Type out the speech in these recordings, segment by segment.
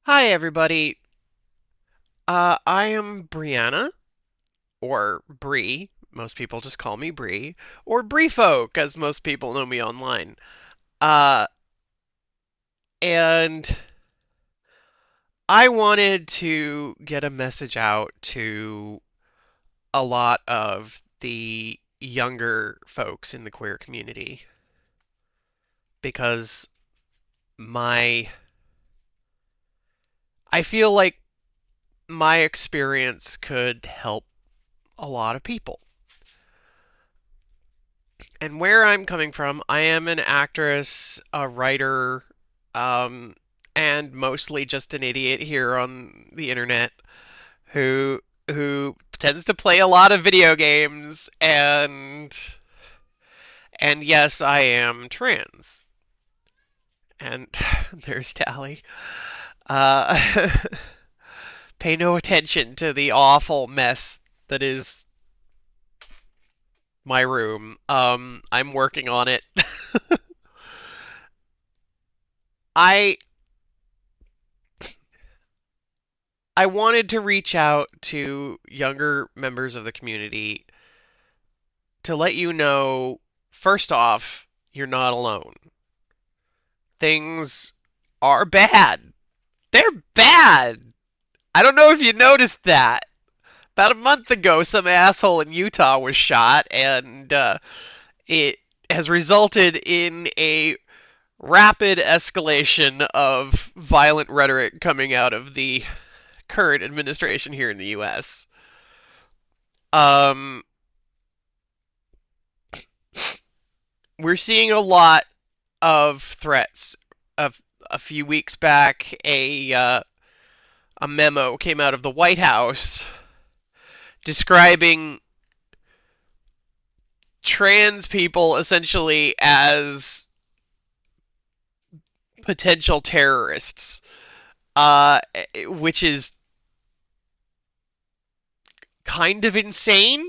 Hi, everybody. I am Brianna, or Bree. Most people just call me Bree, or Bree Folk, as most people know me online. Uh, and I wanted to get a message out to a lot of the younger folks in the queer community because my I feel like my experience could help a lot of people. And where I'm coming from, I am an actress, a writer, um, and mostly just an idiot here on the internet who tends to play a lot of video games and yes, I am trans. And there's Tally. Uh, pay no attention to the awful mess that is my room. I'm working on it. I I wanted to reach out to younger members of the community to let you know, first off, you're not alone. Things are bad. They're bad. I don't know if you noticed that. About a month ago, some asshole in Utah was shot, and it has resulted in a rapid escalation of violent rhetoric coming out of the current administration here in the U.S. Um, we're seeing a lot of threats. Of a few weeks back, a memo came out of the White House describing trans people essentially as potential terrorists, uh, which is kind of insane.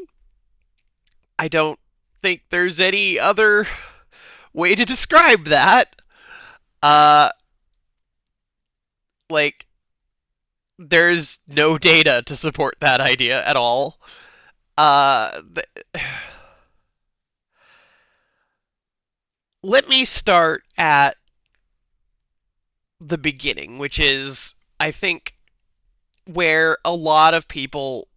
I don't think there's any other way to describe that. Uh, like, there's no data to support that idea at all. Uh, let me start at the beginning, which is, I think, where a lot of people,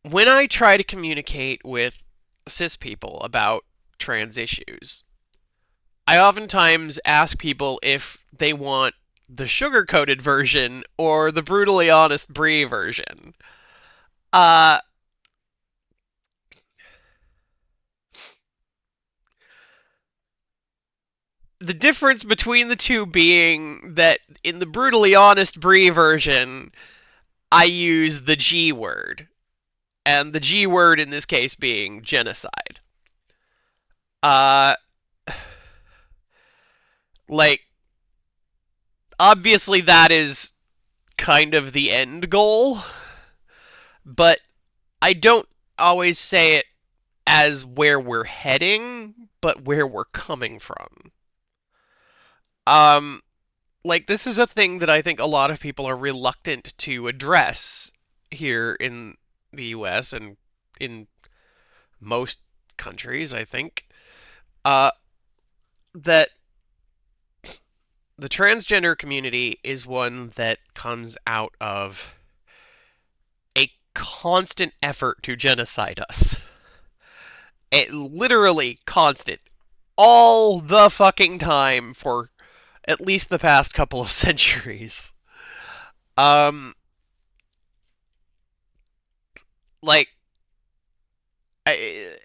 when I try to communicate with cis people about trans issues, I oftentimes ask people if they want the sugar coated version or the brutally honest Brie version. Uh, the difference between the two being that in the brutally honest Brie version, I use the G word, and the G word in this case being genocide. Uh, like, obviously, that is kind of the end goal, but I don't always say it as where we're heading, but where we're coming from. Um, like, this is a thing that I think a lot of people are reluctant to address here in the US and in most countries, I think. Uh, that the transgender community is one that comes out of a constant effort to genocide us. It literally constant. All the fucking time for at least the past couple of centuries. Um, like, I,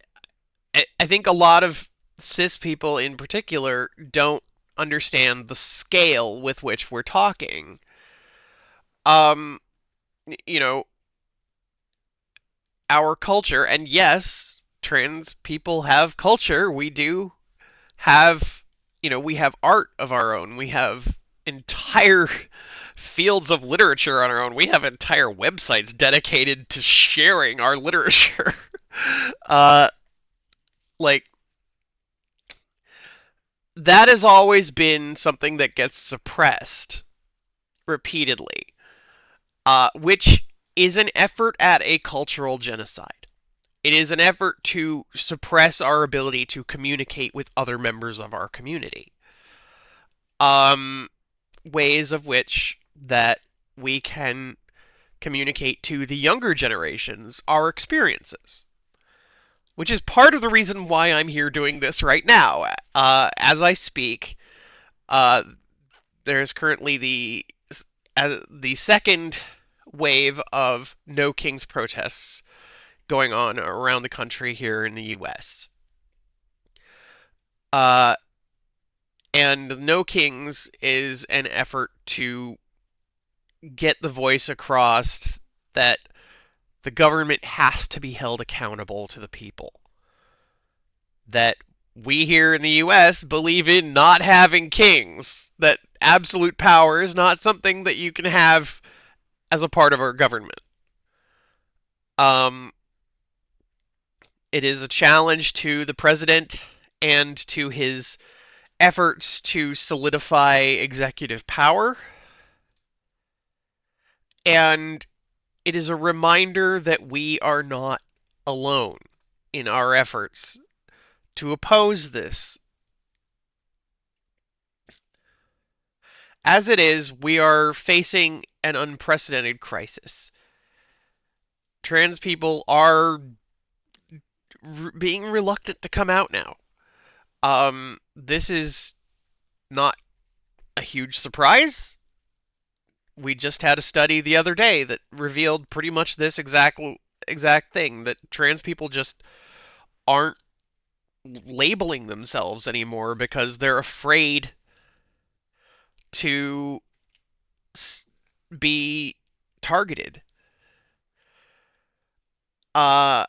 I think a lot of cis people in particular don't understand the scale with which we're talking. Um, you know, our culture, and yes, trans people have culture. We do have, we have art of our own. We have entire fields of literature on our own. We have entire websites dedicated to sharing our literature. uh, like that has always been something that gets suppressed repeatedly, which is an effort at a cultural genocide. It is an effort to suppress our ability to communicate with other members of our community. Um, Ways of which that we can communicate to the younger generations our experiences, which is part of the reason why I'm here doing this right now. As I speak, uh, there's currently the second wave of No Kings protests going on around the country here in the U.S. Uh, and No Kings is an effort to get the voice across that the government has to be held accountable to the people. That we here in the US believe in not having kings, that absolute power is not something that you can have as a part of our government. Um, it is a challenge to the president and to his efforts to solidify executive power. And it is a reminder that we are not alone in our efforts to oppose this. As it is, we are facing an unprecedented crisis. Trans people are being reluctant to come out now. This is not a huge surprise. We just had a study the other day that revealed pretty much this exact thing, that trans people just aren't labeling themselves anymore because they're afraid to be targeted. Uh,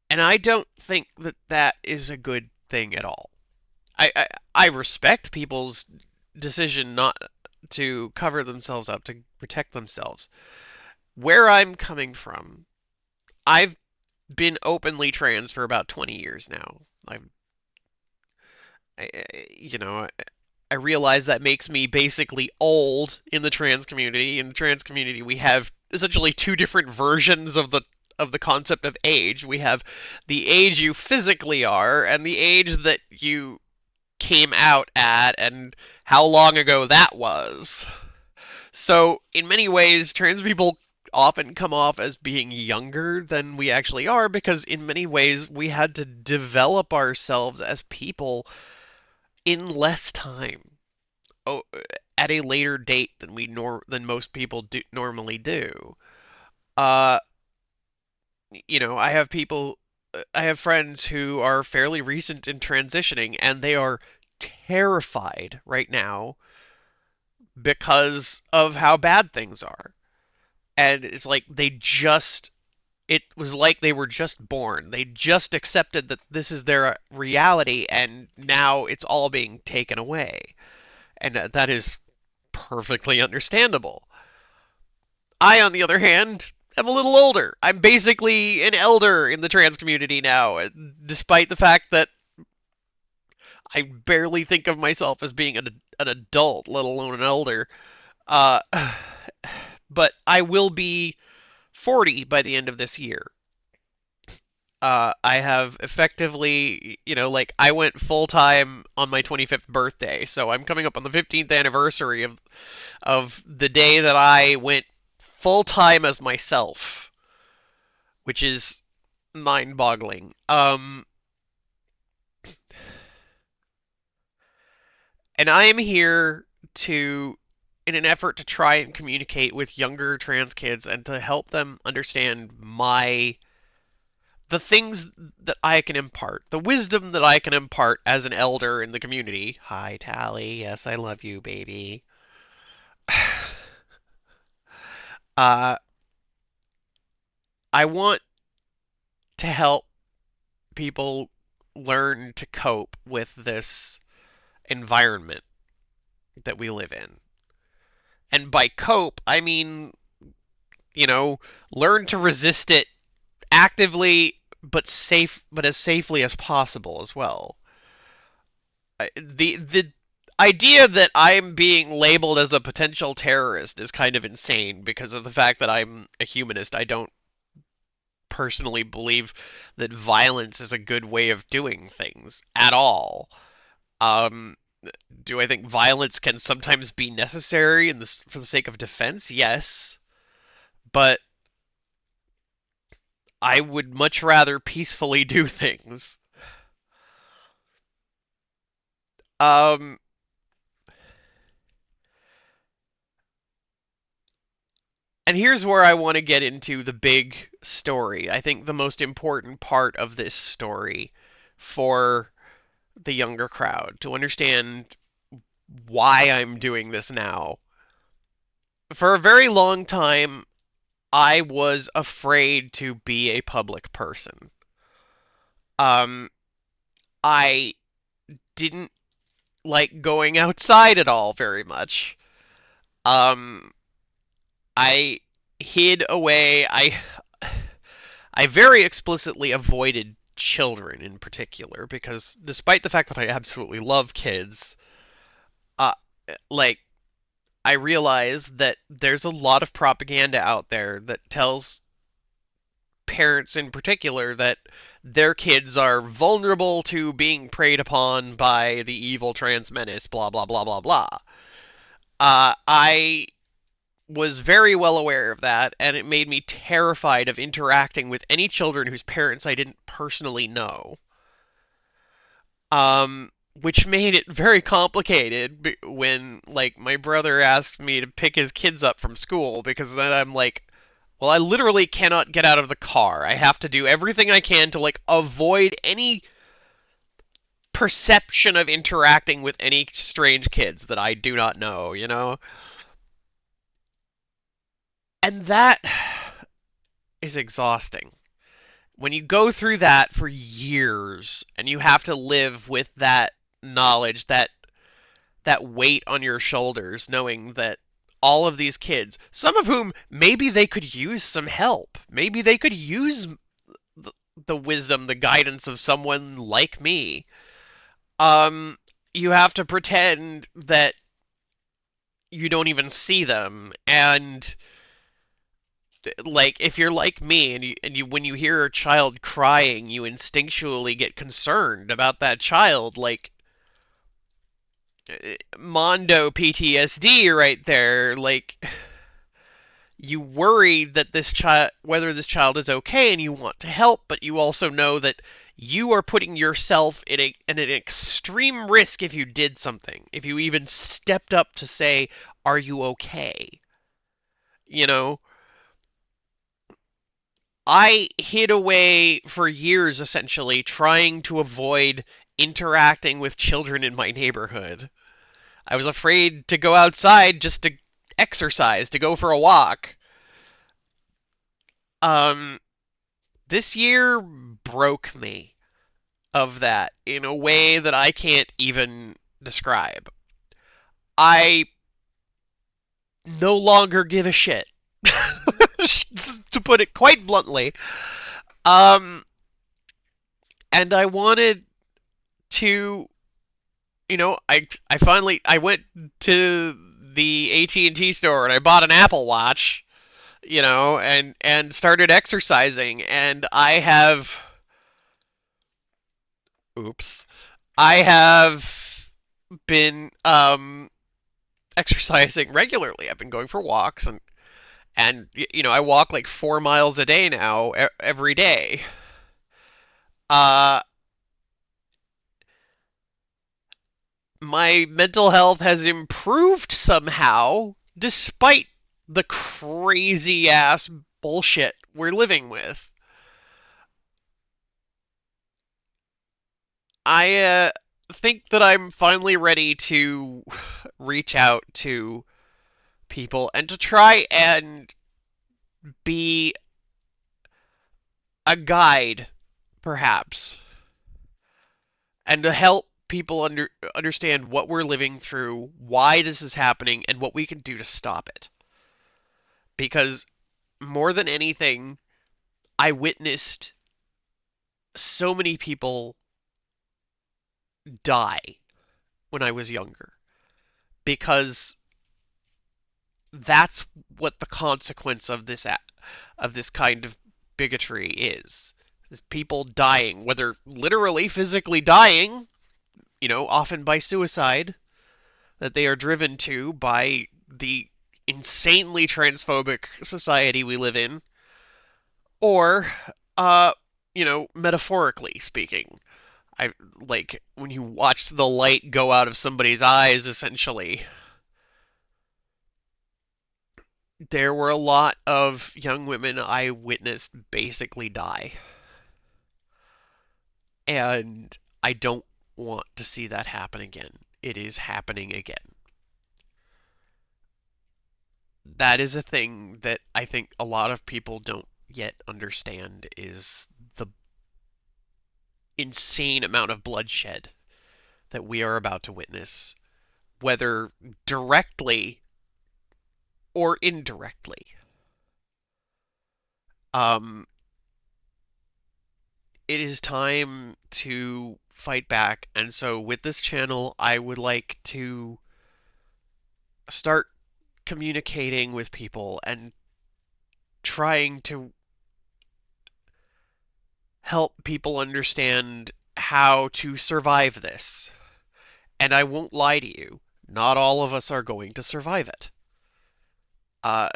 and I don't think that that is a good thing at all. I respect people's decision not to cover themselves up, to protect themselves. Where I'm coming from, I've been openly trans for about 20 years now. I you know, I realize that makes me basically old in the trans community. In the trans community, we have essentially two different versions of the concept of age. We have the age you physically are and the age that you came out at and how long ago that was. So, in many ways, trans people often come off as being younger than we actually are because, in many ways, we had to develop ourselves as people in less time. Oh, at a later date than than most people normally do. Uh, I have friends who are fairly recent in transitioning, and they are terrified right now because of how bad things are. And it's like it was like they were just born. They just accepted that this is their reality, and now it's all being taken away. And that is perfectly understandable. I, on the other hand, am a little older. I'm basically an elder in the trans community now, despite the fact that I barely think of myself as being an adult, let alone an elder. Uh, but I will be 40 by the end of this year. I have effectively, like I went full time on my 25th birthday, so I'm coming up on the 15th anniversary of the day that I went full time as myself, which is mind-boggling. And I am here to, in an effort to try and communicate with younger trans kids and to help them understand the things that I can impart, the wisdom that I can impart as an elder in the community. Hi, Tally. Yes, I love you, baby. uh, I want to help people learn to cope with this environment that we live in. And by cope, I mean, you know, learn to resist it actively but as safely as possible as well. The idea that I'm being labeled as a potential terrorist is kind of insane because of the fact that I'm a humanist. I don't personally believe that violence is a good way of doing things at all. Um, do I think violence can sometimes be necessary for the sake of defense? Yes, but I would much rather peacefully do things. Um, and here's where I want to get into the big story. I think the most important part of this story for the younger crowd to understand why I'm doing this now. For a very long time, I was afraid to be a public person. Um, I didn't like going outside at all very much. Um, I hid away. I very explicitly avoided children in particular because despite the fact that I absolutely love kids, uh, like I realize that there's a lot of propaganda out there that tells parents in particular that their kids are vulnerable to being preyed upon by the evil trans menace, blah, blah, blah, blah, blah. I was very well aware of that, and it made me terrified of interacting with any children whose parents I didn't personally know. Which made it very complicated when, like, my brother asked me to pick his kids up from school because then I'm like, well, I literally cannot get out of the car. I have to do everything I can to, like, avoid any perception of interacting with any strange kids that I do not know, you know? And that is exhausting. When you go through that for years and you have to live with that knowledge, that weight on your shoulders, knowing that all of these kids, some of whom maybe they could use some help, maybe they could use the, the wisdom, the guidance of someone like me. Um, you have to pretend that you don't even see them, and like if you're like me and you when you hear a child crying, you instinctually get concerned about that child, like Mondo PTSD right there. Like you worry that this child, whether this child is okay, and you want to help, but you also know that you are putting yourself in an extreme risk if you did something, if you even stepped up to say, "Are you okay?" You know, I hid away for years essentially trying to avoid interacting with children in my neighborhood. I was afraid to go outside just to exercise, to go for a walk. Um, this year broke me of that in a way that I can't even describe. I no longer give a shit, to put it quite bluntly. Um, and I wanted to, I finally I went to the AT&T store and I bought an Apple Watch, and started exercising, and oops, I have been exercising regularly. I've been going for walks, and I walk like 4 miles a day now, every day. Uh, my mental health has improved somehow, despite the crazy ass bullshit we're living with. I think that I'm finally ready to reach out to people and to try and be a guide, perhaps, and to help people understand what we're living through, why this is happening, and what we can do to stop it. Because more than anything, I witnessed so many people die when I was younger because that's what the consequence of this kind of bigotry is people dying, whether literally physically dying, often by suicide that they are driven to by the insanely transphobic society we live in, or uh metaphorically speaking. I like when you watch the light go out of somebody's eyes essentially. There were a lot of young women I witnessed basically die. And I don't want to see that happen again. It is happening again. That is a thing that I think a lot of people don't yet understand is the insane amount of bloodshed that we are about to witness, whether directly or indirectly. Um, it is time to fight back, and so with this channel, I would like to start communicating with people and trying to help people understand how to survive this. And I won't lie to you, not all of us are going to survive it. Uh,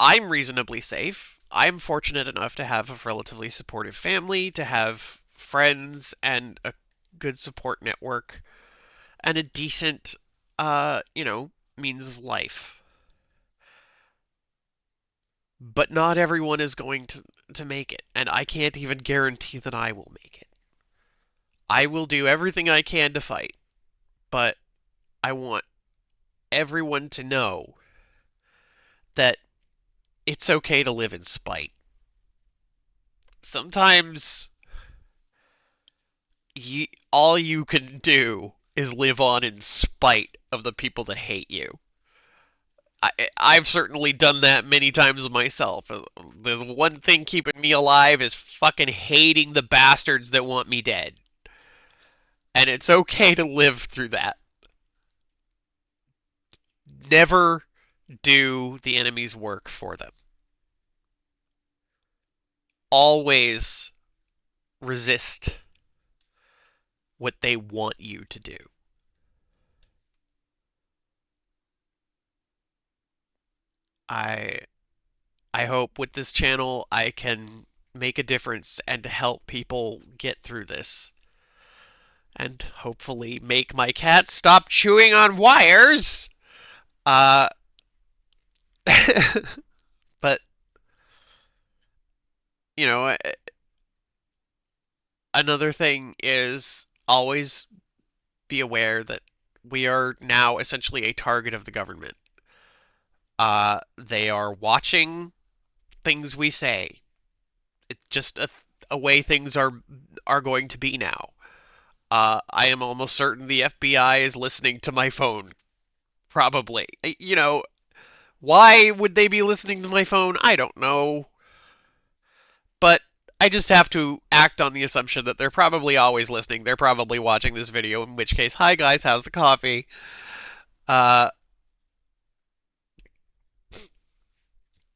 I'm reasonably safe. I'm fortunate enough to have a relatively supportive family, to have friends and a good support network, and a decent, means of life. But not everyone is going to make it, and I can't even guarantee that I will make it. I will do everything I can to fight, but I want everyone to know that it's okay to live in spite. Sometimes all you can do is live on in spite of the people that hate you. I've certainly done that many times myself. The one thing keeping me alive is fucking hating the bastards that want me dead. And it's okay to live through that. Never do the enemy's work for them. Always resist what they want you to do. I I hope with this channel I can make a difference and help people get through this. And hopefully make my cat stop chewing on wires. Uh, but, you know, another thing is always be aware that we are now essentially a target of the government. They are watching things we say. It's just a way things are going to be now. I am almost certain the FBI is listening to my phone. Probably. Why would they be listening to my phone? I don't know. But I just have to act on the assumption that they're probably always listening. They're probably watching this video, in which case, hi guys, how's the coffee? Uh,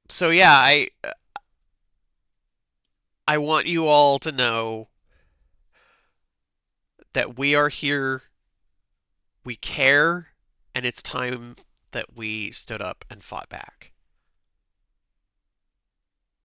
so yeah, I want you all to know that we are here, we care, and it's time that we stood up and fought back.